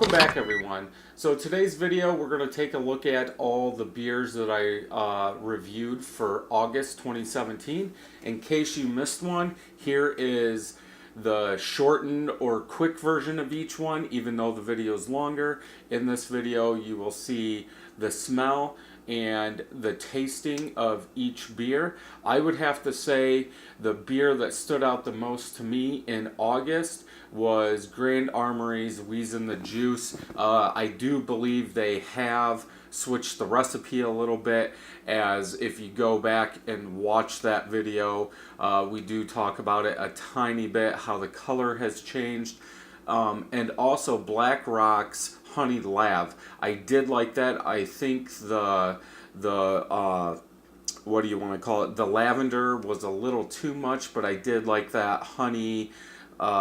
Welcome back, everyone. So today's video, we're going to take a look at all the beers that I reviewed for August 2017. In case you missed one, here is the shortened or quick version of each one, even though the video is longer. In this video, you will see the smell and the tasting of each beer. I would have to say the beer that stood out the most to me in August was Grand Armory's Wheezin' the Juice. I do believe they have switched the recipe a little bit, as if you go back and watch that video, we do talk about it a tiny bit, how the color has changed. And also Black Rock's Honey Lav. I did like that. I think the what do you want to call it? The lavender was a little too much, but I did like that honey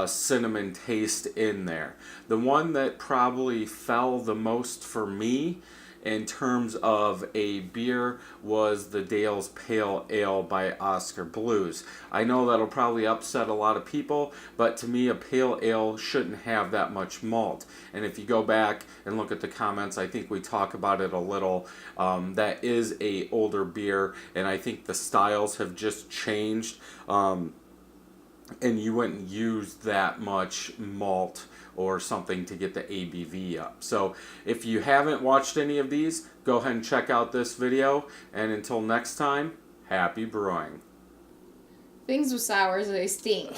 cinnamon taste in there. The one that probably fell the most for me in terms of a beer was the Dale's Pale Ale by Oscar Blues. I know that'll probably upset a lot of people, but to me a pale ale shouldn't have that much malt. And if you go back and look at the comments, I think we talk about it a little. That is a older beer, and I think the styles have just changed. And you wouldn't use that much malt or something to get the ABV up. So if you haven't watched any of these, go ahead and check out this video. And until next time, happy brewing. Things with sours, they stink.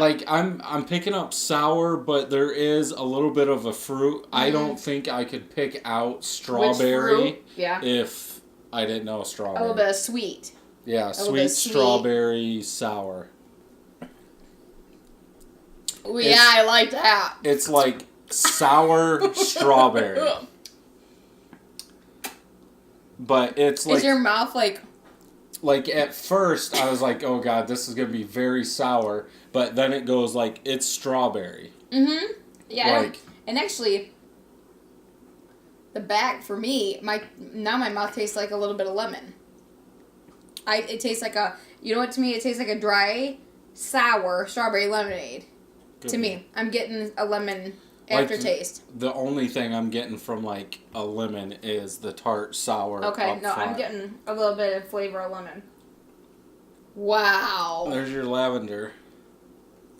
Like, I'm picking up sour, but there is a little bit of a fruit. I don't think I could pick out strawberry if I didn't know strawberry. A little bit of sweet. Yeah, sweet strawberry sour. Oh, yeah, I like that. It's like sour strawberry. But it's like... Is your mouth like... Like, at first, I was like, oh god, this is going to be very sour. But then it goes like, it's strawberry. Mm-hmm. Yeah, like, and actually, the back, for me, now my mouth tastes like a little bit of lemon. It tastes like a... You know what, to me, it tastes like a dry, sour strawberry lemonade. To me, I'm getting a lemon aftertaste. Like, the only thing I'm getting from, like, a lemon is the tart sour. Okay, no, front. I'm getting a little bit of flavor of lemon. Wow. There's your lavender.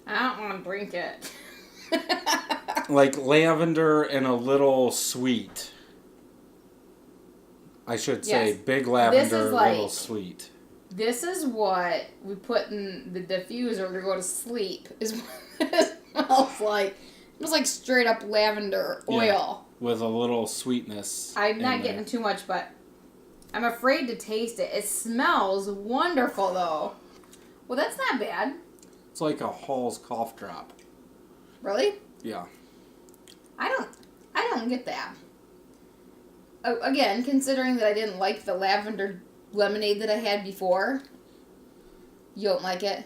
I don't want to drink it. Like lavender and a little sweet. I should say big lavender, a little sweet. This is what we put in the diffuser to go to sleep. Is what it smells like. It smells like straight up lavender oil. With a little sweetness. I'm not getting too much, but I'm afraid to taste it. It smells wonderful, though. Well, that's not bad. It's like a Hall's cough drop. Really? Yeah. I don't get that. Again, considering that I didn't like the lavender lemonade that I had before, you don't like it?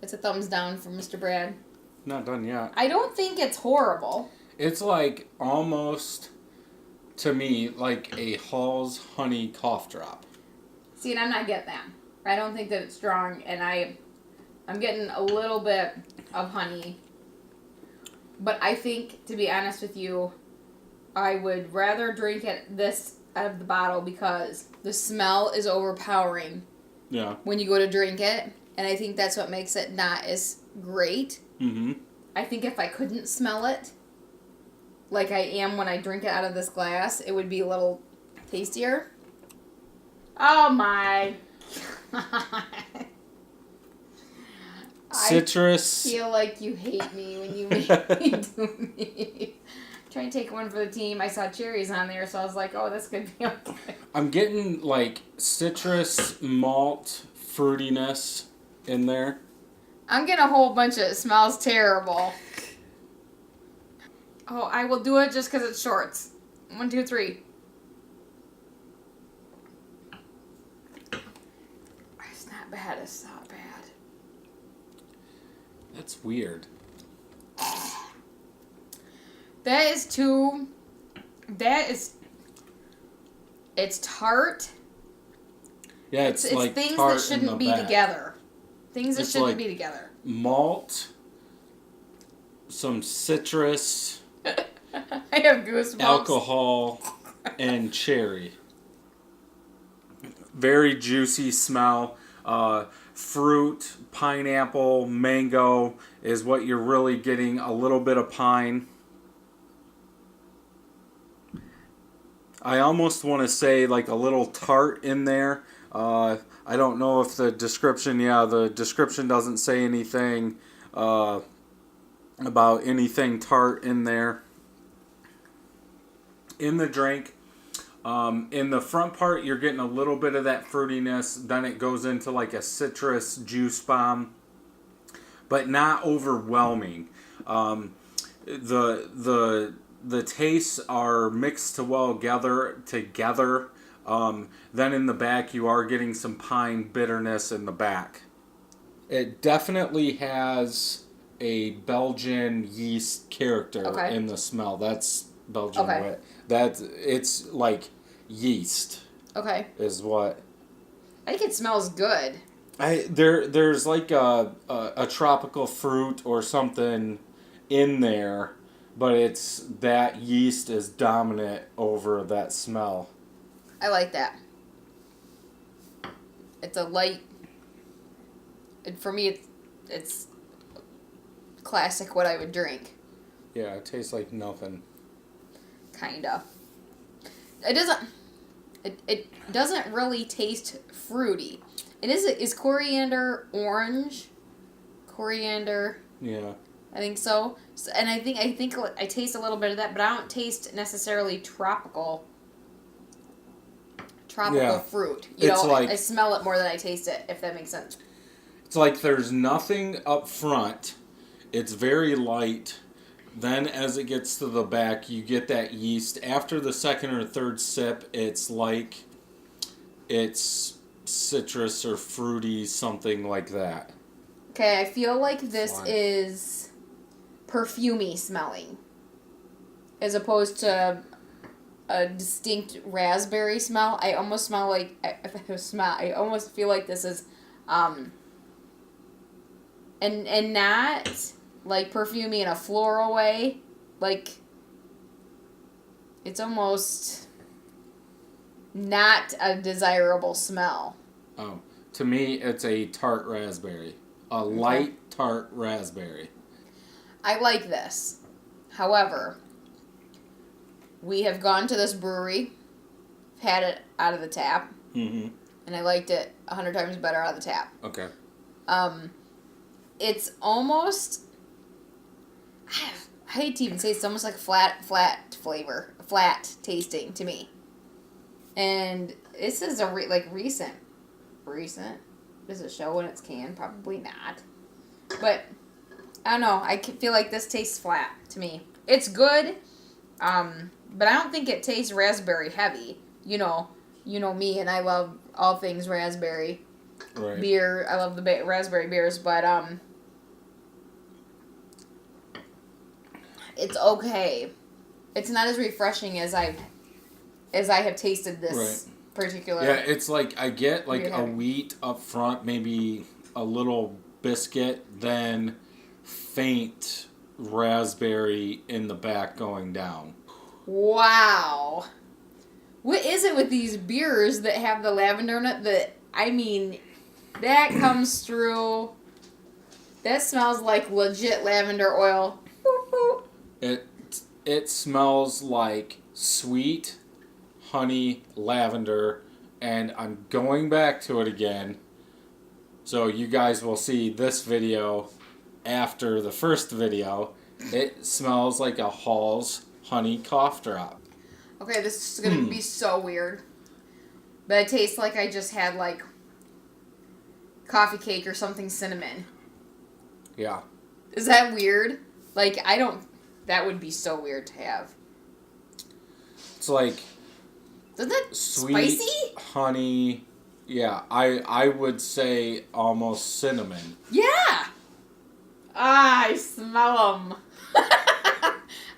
It's a thumbs down from Mr. Brad. Not done yet. I don't think it's horrible. It's like almost, to me, like a Hall's honey cough drop. See, and I'm not getting that. I don't think that it's strong, and I'm getting a little bit of honey. But I think, to be honest with you, I would rather drink this out of the bottle because the smell is overpowering. Yeah. When you go to drink it, and I think that's what makes it not as great. Mm-hmm. I think if I couldn't smell it, like I am when I drink it out of this glass, it would be a little tastier. Oh my God. Citrus. I feel like you hate me when you make me do me. Trying to take one for the team. I saw cherries on there, so I was like, oh, this could be okay. I'm getting, like, citrus, malt, fruitiness in there. I'm getting a whole bunch of... It smells terrible. Oh, I will do it just because it's shorts. 1, 2, 3. It's not bad. It's not bad. That's weird. That is too... It's tart. Yeah, it's like things tart that shouldn't be back. together. Things that shouldn't like be together. Malt, some citrus, I have goosebumps. alcohol, and cherry. Very juicy smell. Fruit, pineapple, mango is what you're really getting. A little bit of pine. I almost want to say like a little tart in there. I don't know if the description doesn't say anything about anything tart in there. In the drink, in the front part, you're getting a little bit of that fruitiness. Then it goes into like a citrus juice bomb, but not overwhelming. The tastes are mixed together. Then in the back, you are getting some pine bitterness in the back. It definitely has a Belgian yeast character in the smell. That's Belgian wit. It's like yeast. Okay. Is what. I think it smells good. There's like a tropical fruit or something in there, but it's that yeast is dominant over that smell. I like that. It's a light. For me, it's classic what I would drink. Yeah, it tastes like nothing. Kinda. It doesn't really taste fruity. Is coriander orange? Coriander. Yeah. I think so. And I think I taste a little bit of that, but I don't taste necessarily tropical fruit. I smell it more than I taste it, if that makes sense. It's like there's nothing up front. It's very light. Then as it gets to the back, you get that yeast. After the second or third sip, it's like it's citrus or fruity, something like that. Okay, I feel like this is perfumey smelling, as opposed to a distinct raspberry smell. I almost smell like I almost feel like this is, and not like perfumey in a floral way. Like it's almost not a desirable smell. Oh, to me, it's a tart raspberry, a light tart raspberry. I like this. However, we have gone to this brewery, had it out of the tap, and I liked it 100 times better out of the tap. Okay. It's almost, I hate to even say it's almost like flat flavor, flat tasting to me. And this is a recent. Does it show when it's canned? Probably not. But I don't know. I feel like this tastes flat to me. It's good, but I don't think it tastes raspberry heavy. You know me, and I love all things raspberry beer. I love the raspberry beers, but it's okay. It's not as refreshing as I have tasted this particular. Yeah, it's like I get like a wheat up front, maybe a little biscuit, then faint raspberry in the back going down. Wow. What is it with these beers that have the lavender in it? That comes through. That smells like legit lavender oil. It smells like sweet honey lavender, and I'm going back to it again. So you guys will see this video after the first video. It smells like a Hall's honey cough drop. Okay, this is going to be so weird. But it tastes like I just had, like, coffee cake or something cinnamon. Yeah. Is that weird? Like, that would be so weird to have. It's like... Isn't that sweet, spicy? Honey... Yeah, I would say almost cinnamon. Yeah! I smell them.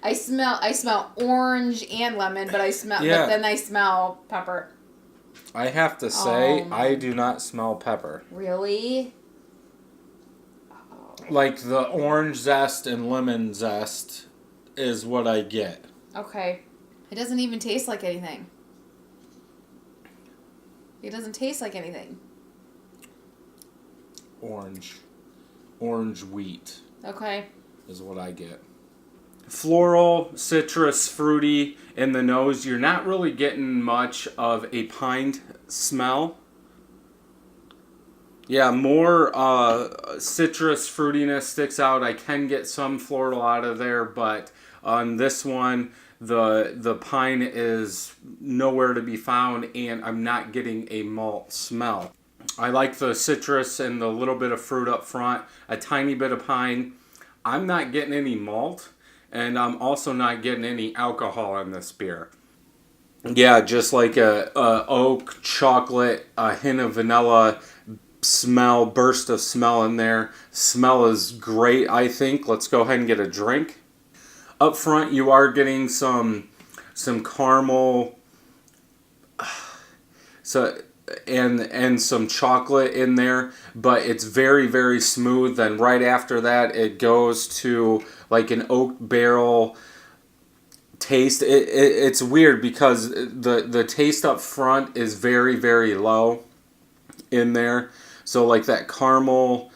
I smell orange and lemon, but but then I smell pepper. I have to say, I do not smell pepper. Really? Like the orange zest and lemon zest is what I get. Okay. It doesn't even taste like anything. It doesn't taste like anything. Orange wheat Okay. is what I get. Floral, citrus, fruity in the nose. You're not really getting much of a pine smell. Yeah, more citrus fruitiness sticks out. I can get some floral out of there, but on this one, the pine is nowhere to be found, and I'm not getting a malt smell. I like the citrus and the little bit of fruit up front, a tiny bit of pine. I'm not getting any malt, and I'm also not getting any alcohol in this beer. Yeah, just like a oak, chocolate, a hint of vanilla smell, burst of smell in there. Smell is great, I think. Let's go ahead and get a drink. Up front, you are getting some caramel, and some chocolate in there, but it's very, very smooth. Then right after that, it goes to like an oak barrel taste. It's weird because the taste up front is very, very low in there. So like that caramel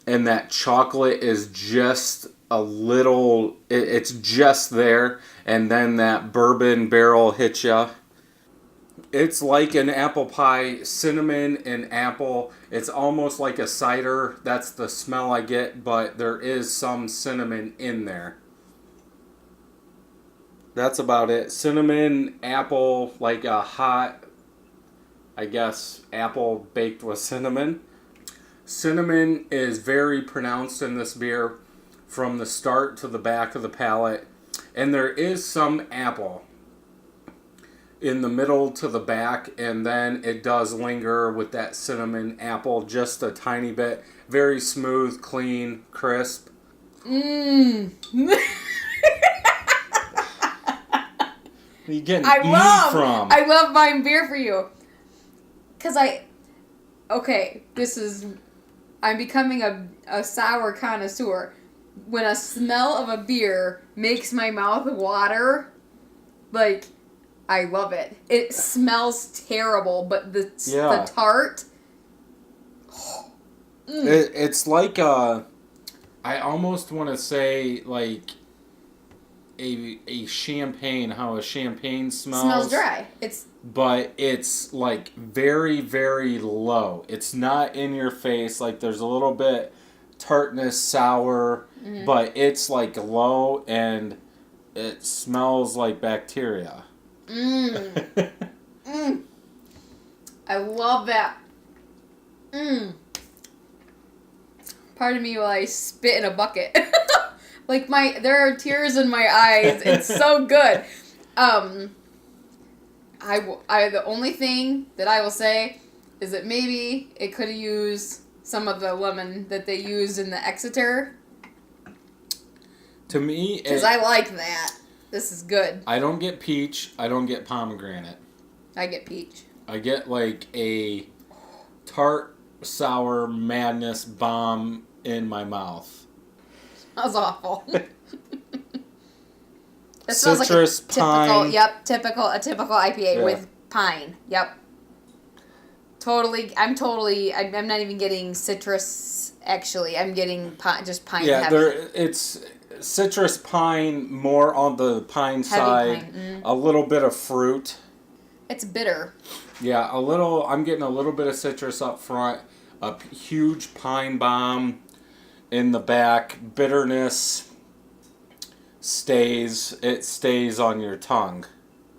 and that chocolate is just a little, it's just there, and then that bourbon barrel hits ya. It's like an apple pie, cinnamon and apple. It's almost like a cider. That's the smell I get, but there is some cinnamon in there. That's about it. Cinnamon, apple, like a hot, I guess, apple baked with cinnamon. Cinnamon is very pronounced in this beer from the start to the back of the palate. And there is some apple in the middle to the back, and then it does linger with that cinnamon apple just a tiny bit. Very smooth, clean, crisp. You getting from? I love buying beer for you. Because I'm becoming a sour connoisseur. When a smell of a beer makes my mouth water, like, I love it. It smells terrible, but the tart. It's like I almost want to say like a champagne. How a champagne smells. Smells dry. But it's like very, very low. It's not in your face. Like there's a little bit tartness, sour, but it's like low and it smells like bacteria. I love that. Pardon me while I spit in a bucket. Like there are tears in my eyes. It's so good. The only thing that I will say is that maybe it could have used some of the lemon that they used in the Exeter. To me, because I like that. This is good. I don't get peach. I don't get pomegranate. I get peach. I get like a tart, sour madness bomb in my mouth. That was awful. It Citrus, like a pine. typical IPA with pine. Yep. Totally. I'm not even getting citrus. Actually, I'm getting just pine. Yeah, heavy. it's citrus pine, more on the pine side. Pine. A little bit of fruit. It's bitter. Yeah, a little. I'm getting a little bit of citrus up front. A huge pine bomb in the back. Bitterness stays on your tongue.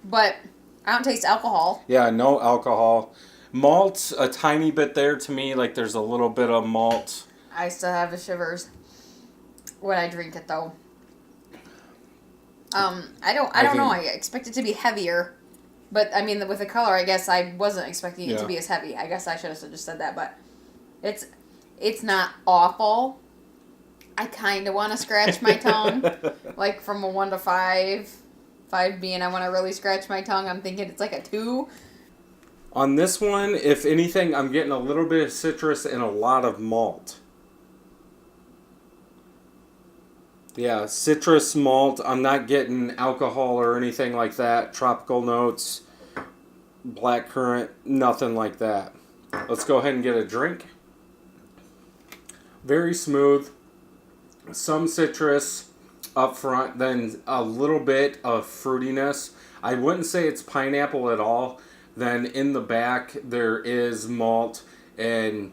But I don't taste alcohol. Yeah, no alcohol. Malt, a tiny bit there to me. Like there's a little bit of malt. I still have the shivers when I drink it though. I don't know. I expect it to be heavier, but I mean with the color, I guess I wasn't expecting it to be as heavy. I guess I should have just said that, but it's not awful. I kind of want to scratch my tongue, like from a 1 to 5. 5 being I want to really scratch my tongue. I'm thinking it's like a 2. On this one, if anything, I'm getting a little bit of citrus and a lot of malt. Yeah, citrus malt. I'm not getting alcohol or anything like that. Tropical notes, black currant, nothing like that. Let's go ahead and get a drink. Very smooth. Some citrus up front, then a little bit of fruitiness. I wouldn't say it's pineapple at all. Then in the back, there is malt, and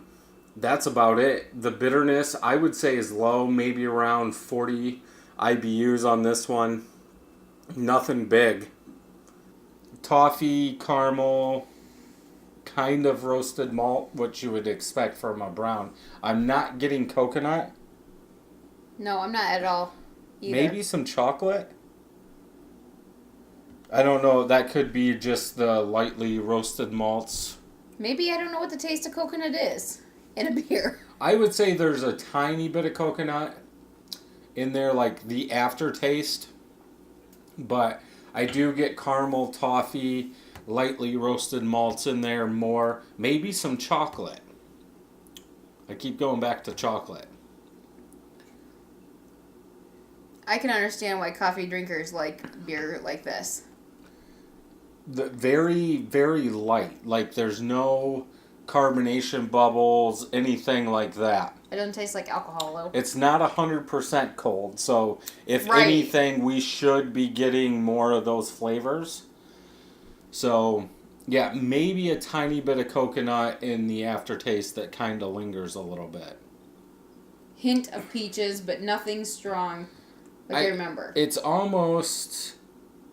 that's about it. The bitterness, I would say, is low, maybe around 40 IBUs on this one. Nothing big. Toffee, caramel, kind of roasted malt, what you would expect from a brown. I'm not getting coconut. No, I'm not at all either. Maybe some chocolate. I don't know. That could be just the lightly roasted malts. Maybe I don't know what the taste of coconut is in a beer. I would say there's a tiny bit of coconut in there, like the aftertaste. But I do get caramel, toffee, lightly roasted malts in there more. Maybe some chocolate. I keep going back to chocolate. I can understand why coffee drinkers like beer like this. Very, very light. Like there's no carbonation bubbles, anything like that. It doesn't taste like alcohol, though. It's not 100% cold, so if Right. anything, we should be getting more of those flavors. So, yeah, maybe a tiny bit of coconut in the aftertaste that kind of lingers a little bit. Hint of peaches, but nothing strong. Like I remember. It's almost,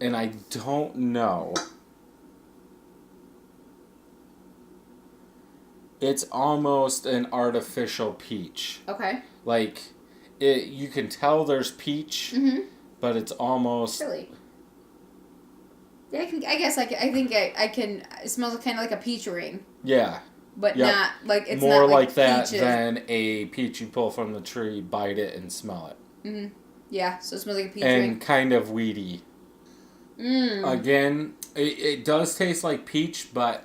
and I don't know. It's almost an artificial peach. Okay. Like, you can tell there's peach, but it's almost... Really? Yeah, I guess I think I can. It smells kind of like a peach ring. Yeah. But Yep. not like it's more not like that peaches. than a peach you pull from the tree, bite it, and smell it. Mm-hmm. Yeah, so it smells like a peach And ring. kind of weedy. Again, it does taste like peach, but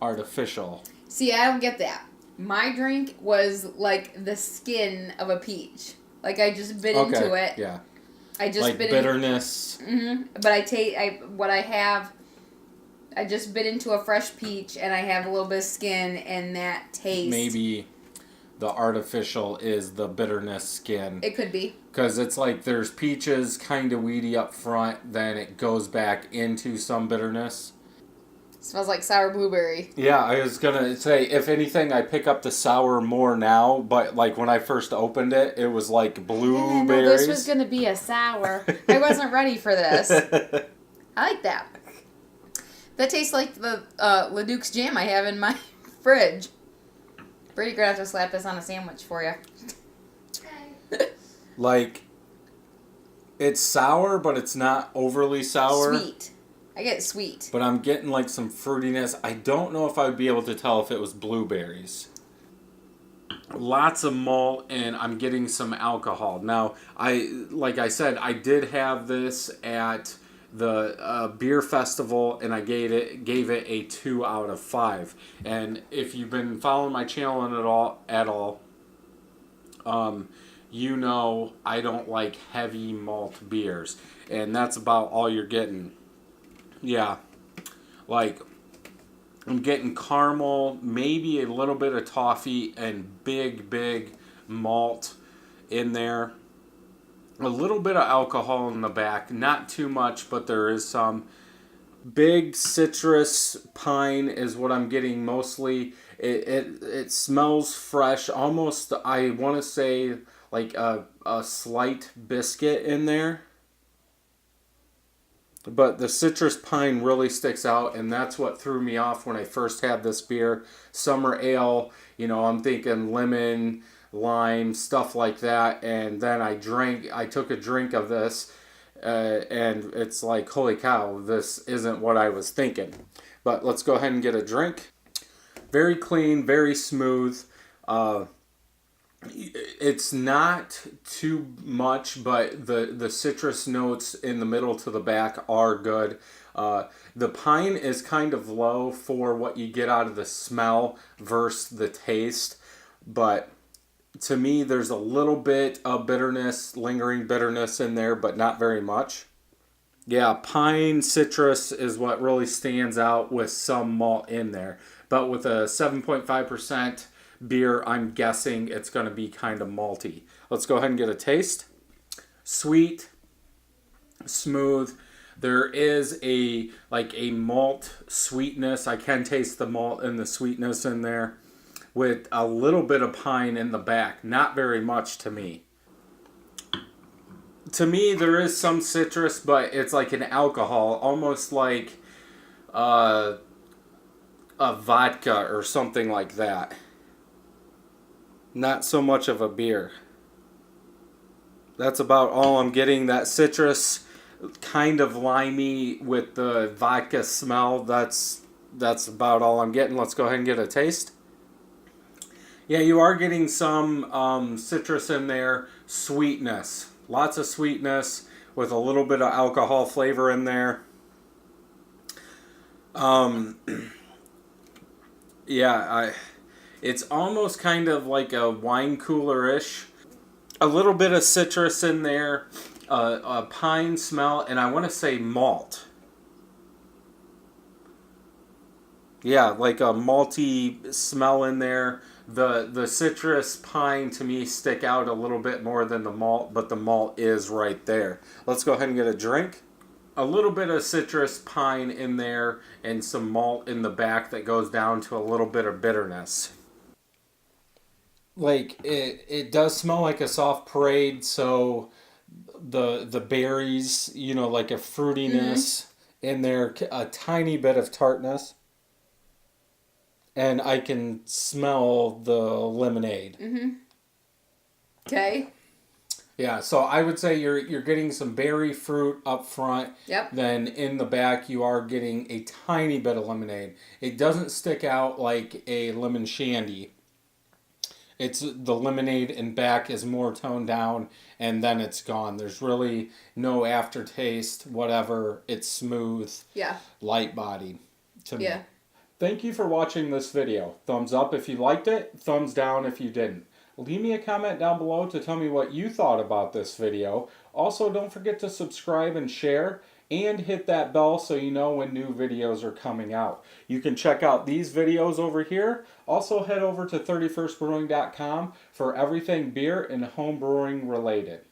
artificial. See, I don't get that. My drink was like the skin of a peach. Like I just bit into it. Yeah. I just like bit bitterness. But I just bit into a fresh peach, and I have a little bit of skin, and that taste. Maybe the artificial is the bitterness skin. It could be. Because it's like there's peaches kind of weedy up front, then it goes back into some bitterness. Smells like sour blueberry. Yeah, I was going to say, if anything, I pick up the sour more now, but like when I first opened it, it was like blueberries. No, this was going to be a sour. I wasn't ready for this. I like that. That tastes like the Leduc's jam I have in my fridge. Brady's going to have to slap this on a sandwich for you. Like, it's sour, but it's not overly sour. Sweet. I get sweet. But I'm getting like some fruitiness. I don't know if I would be able to tell if it was blueberries. Lots of malt, and I'm getting some alcohol. Now, like I said, I did have this at the beer festival, and I gave it a 2 out of 5. And if you've been following my channel at all, you know I don't like heavy malt beers, and that's about all you're getting. Yeah, like I'm getting caramel, maybe a little bit of toffee, and big malt in there. A little bit of alcohol in the back, not too much, but there is some. Big citrus pine is what I'm getting mostly. It smells fresh, almost, I want to say, like a slight biscuit in there. But the citrus pine really sticks out, and that's what threw me off when I first had this beer. Summer ale, I'm thinking lemon, lime, stuff like that. And then I took a drink of this, and it's like, holy cow, this isn't what I was thinking. But let's go ahead and get a drink. Very clean, very smooth. It's not too much, but the citrus notes in the middle to the back are good. The pine is kind of low for what you get out of the smell versus the taste, but To me, there's a little bit of bitterness, lingering bitterness in there, but not very much. Yeah, pine citrus is what really stands out with some malt in there. But with a 7.5% beer, I'm guessing it's going to be kind of malty. Let's go ahead and get a taste. Sweet, smooth. There is a malt sweetness. I can taste the malt and the sweetness in there with a little bit of pine in the back. Not very much to me. To me, there is some citrus, but it's like an alcohol, almost like a vodka or something like that. Not so much of a beer. That's about all I'm getting. That citrus, kind of limey with the vodka smell. That's about all I'm getting. Let's go ahead and get a taste. Yeah, you are getting some citrus in there. Sweetness. Lots of sweetness with a little bit of alcohol flavor in there. It's almost kind of like a wine cooler-ish. A little bit of citrus in there, a pine smell, and I want to say malt. Yeah, like a malty smell in there. The citrus pine to me stick out a little bit more than the malt, but the malt is right there. Let's go ahead and get a drink. A little bit of citrus pine in there and some malt in the back that goes down to a little bit of bitterness. Like it does smell like a soft parade, so the berries, like a fruitiness in there, a tiny bit of tartness. And I can smell the lemonade. Okay. Yeah, so I would say you're getting some berry fruit up front. Yep. Then in the back you are getting a tiny bit of lemonade. It doesn't stick out like a lemon shandy. It's the lemonade in back is more toned down, and then it's gone. There's really no aftertaste, whatever. It's smooth, Yeah. light bodied to me. Yeah. Thank you for watching this video. Thumbs up if you liked it, thumbs down if you didn't. Leave me a comment down below to tell me what you thought about this video. Also, don't forget to subscribe and share, and hit that bell so you know when new videos are coming out. You can check out these videos over here. Also, head over to 31stbrewing.com for everything beer and home brewing related.